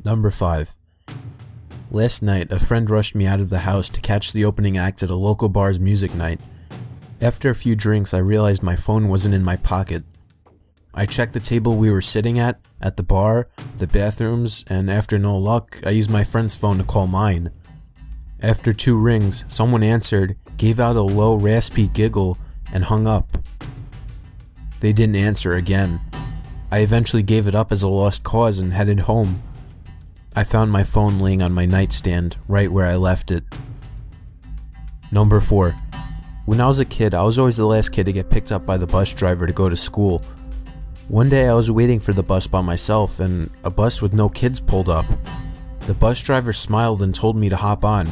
Number 5. Last night, a friend rushed me out of the house to catch the opening act at a local bar's music night. After a few drinks, I realized my phone wasn't in my pocket. I checked the table we were sitting at the bar, the bathrooms, and after no luck, I used my friend's phone to call mine. After 2 rings, someone answered, gave out a low, raspy giggle, and hung up. They didn't answer again. I eventually gave it up as a lost cause and headed home. I found my phone laying on my nightstand, right where I left it. Number 4. When I was a kid, I was always the last kid to get picked up by the bus driver to go to school. One day I was waiting for the bus by myself and a bus with no kids pulled up. The bus driver smiled and told me to hop on.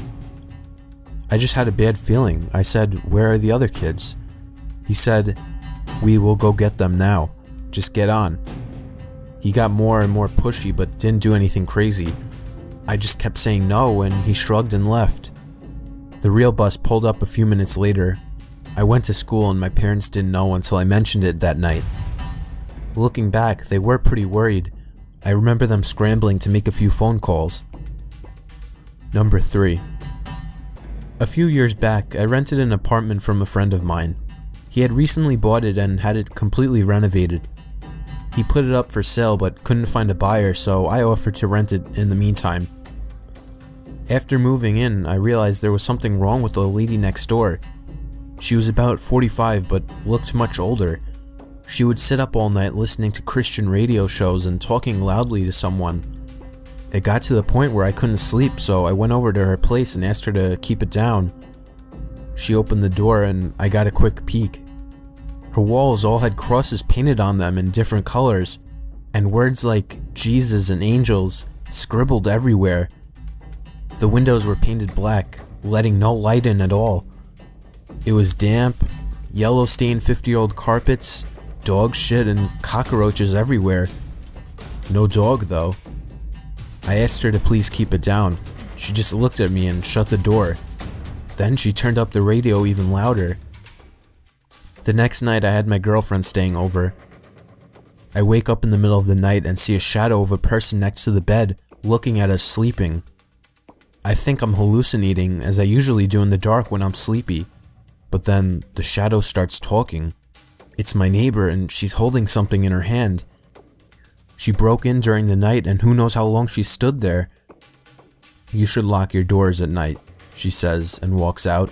I just had a bad feeling. I said, "Where are the other kids?" He said, "We will go get them now. Just get on." He got more and more pushy but didn't do anything crazy. I just kept saying no and he shrugged and left. The real bus pulled up a few minutes later. I went to school and my parents didn't know until I mentioned it that night. Looking back, they were pretty worried. I remember them scrambling to make a few phone calls. Number 3. A few years back, I rented an apartment from a friend of mine. He had recently bought it and had it completely renovated. He put it up for sale but couldn't find a buyer, so I offered to rent it in the meantime. After moving in, I realized there was something wrong with the lady next door. She was about 45 but looked much older. She would sit up all night listening to Christian radio shows and talking loudly to someone. It got to the point where I couldn't sleep, so I went over to her place and asked her to keep it down. She opened the door and I got a quick peek. Her walls all had crosses painted on them in different colors, and words like Jesus and angels scribbled everywhere. The windows were painted black, letting no light in at all. It was damp, yellow-stained 50-year-old carpets, dog shit, and cockroaches everywhere. No dog, though. I asked her to please keep it down. She just looked at me and shut the door. Then she turned up the radio even louder. The next night I had my girlfriend staying over. I wake up in the middle of the night and see a shadow of a person next to the bed, looking at us sleeping. I think I'm hallucinating, as I usually do in the dark when I'm sleepy. But then the shadow starts talking. It's my neighbor and she's holding something in her hand. She broke in during the night and who knows how long she stood there. "You should lock your doors at night," she says and walks out.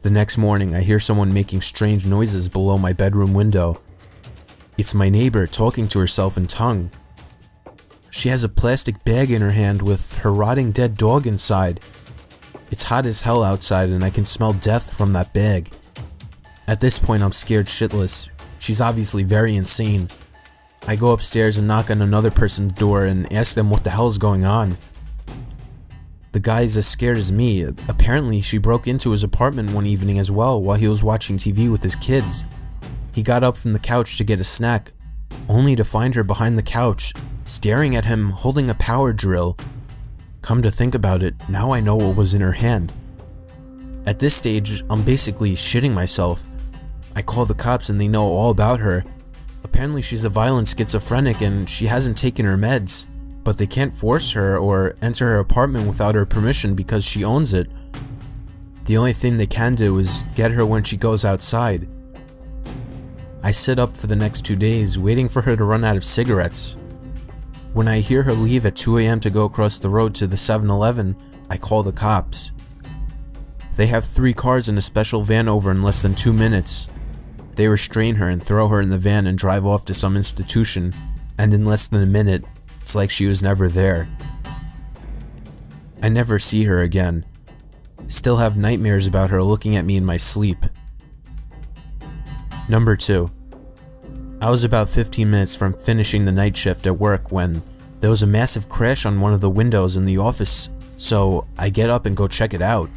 The next morning I hear someone making strange noises below my bedroom window. It's my neighbor talking to herself in tongue. She has a plastic bag in her hand with her rotting dead dog inside. It's hot as hell outside and I can smell death from that bag. At this point I'm scared shitless. She's obviously very insane. I go upstairs and knock on another person's door and ask them what the hell is going on. The guy is as scared as me. Apparently she broke into his apartment one evening as well while he was watching TV with his kids. He got up from the couch to get a snack, only to find her behind the couch, staring at him holding a power drill. Come to think about it, now I know what was in her hand. At this stage, I'm basically shitting myself. I call the cops and they know all about her. Apparently she's a violent schizophrenic and she hasn't taken her meds, but they can't force her or enter her apartment without her permission because she owns it. The only thing they can do is get her when she goes outside. I sit up for the next 2 days waiting for her to run out of cigarettes. When I hear her leave at 2 a.m. to go across the road to the 7-Eleven, I call the cops. They have 3 cars and a special van over in less than 2 minutes. They restrain her and throw her in the van and drive off to some institution, and in less than a minute, it's like she was never there. I never see her again. Still have nightmares about her looking at me in my sleep. Number 2. I was about 15 minutes from finishing the night shift at work when there was a massive crash on one of the windows in the office, so I get up and go check it out.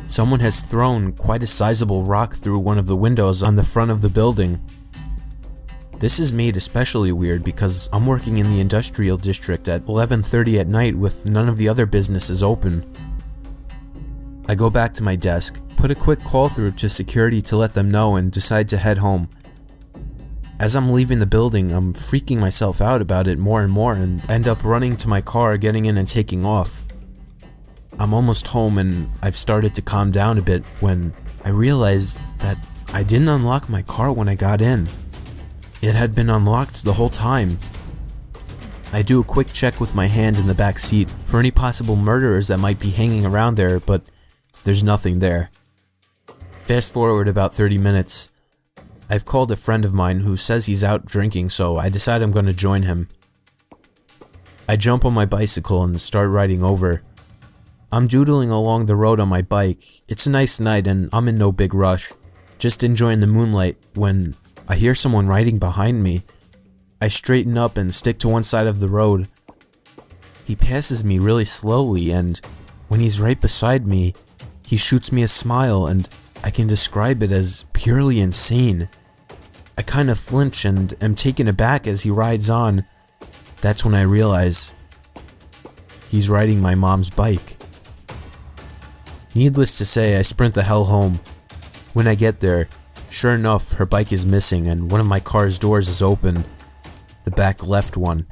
Someone has thrown quite a sizable rock through one of the windows on the front of the building. This is made especially weird because I'm working in the industrial district at 11:30 at night with none of the other businesses open. I go back to my desk, put a quick call through to security to let them know and decide to head home. As I'm leaving the building, I'm freaking myself out about it more and more and end up running to my car, getting in and taking off. I'm almost home and I've started to calm down a bit when I realized that I didn't unlock my car when I got in. It had been unlocked the whole time. I do a quick check with my hand in the back seat for any possible murderers that might be hanging around there, but there's nothing there. Fast forward about 30 minutes. I've called a friend of mine who says he's out drinking, so I decide I'm going to join him. I jump on my bicycle and start riding over. I'm doodling along the road on my bike. It's a nice night and I'm in no big rush, just enjoying the moonlight when I hear someone riding behind me. I straighten up and stick to one side of the road. He passes me really slowly, and when he's right beside me, he shoots me a smile, and I can describe it as purely insane. I kind of flinch and am taken aback as he rides on. That's when I realize he's riding my mom's bike. Needless to say, I sprint the hell home. When I get there, sure enough, her bike is missing and one of my car's doors is open, the back left one.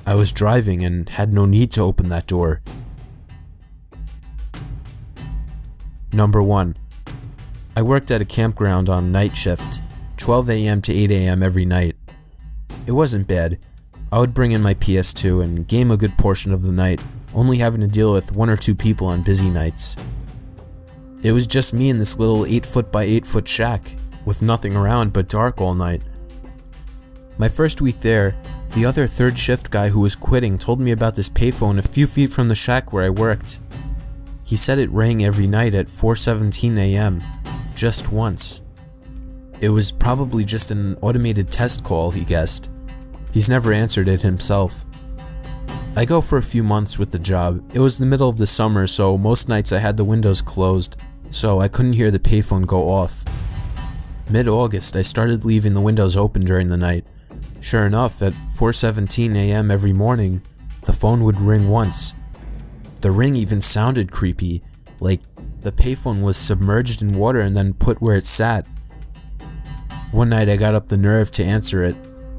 I was driving and had no need to open that door. Number 1. I worked at a campground on night shift, 12 a.m. to 8 a.m. every night. It wasn't bad. I would bring in my PS2 and game a good portion of the night, only having to deal with 1 or 2 people on busy nights. It was just me in this little 8-foot by 8-foot shack, with nothing around but dark all night. My first week there, the other third shift guy who was quitting told me about this payphone a few feet from the shack where I worked. He said it rang every night at 4:17 a.m., just once. It was probably just an automated test call, he guessed. He's never answered it himself. I go for a few months with the job. It was the middle of the summer, so most nights I had the windows closed, so I couldn't hear the payphone go off. Mid-August, I started leaving the windows open during the night. Sure enough, at 4:17 a.m. every morning, the phone would ring once. The ring even sounded creepy, like the payphone was submerged in water and then put where it sat. One night I got up the nerve to answer it.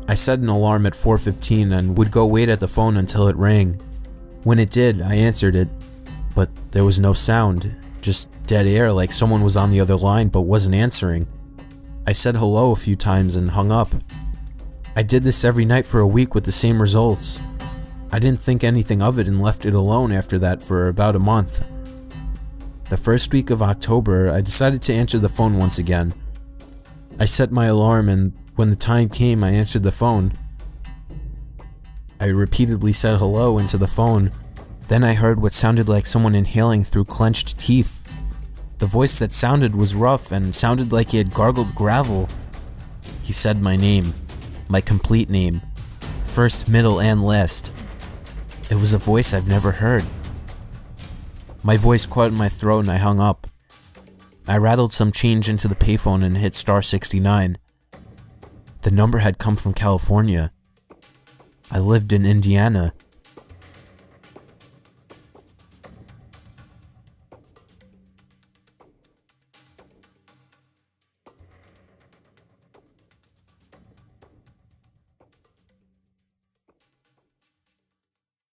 I set an alarm at 4:15 and would go wait at the phone until it rang. When it did, I answered it, but there was no sound, just dead air like someone was on the other line but wasn't answering. I said hello a few times and hung up. I did this every night for a week with the same results. I didn't think anything of it and left it alone after that for about a month. The first week of October, I decided to answer the phone once again. I set my alarm and when the time came, I answered the phone. I repeatedly said hello into the phone. Then I heard what sounded like someone inhaling through clenched teeth. The voice that sounded was rough and sounded like he had gargled gravel. He said my name, my complete name, first, middle, and last. It was a voice I've never heard. My voice caught in my throat and I hung up. I rattled some change into the payphone and hit star 69. The number had come from California. I lived in Indiana.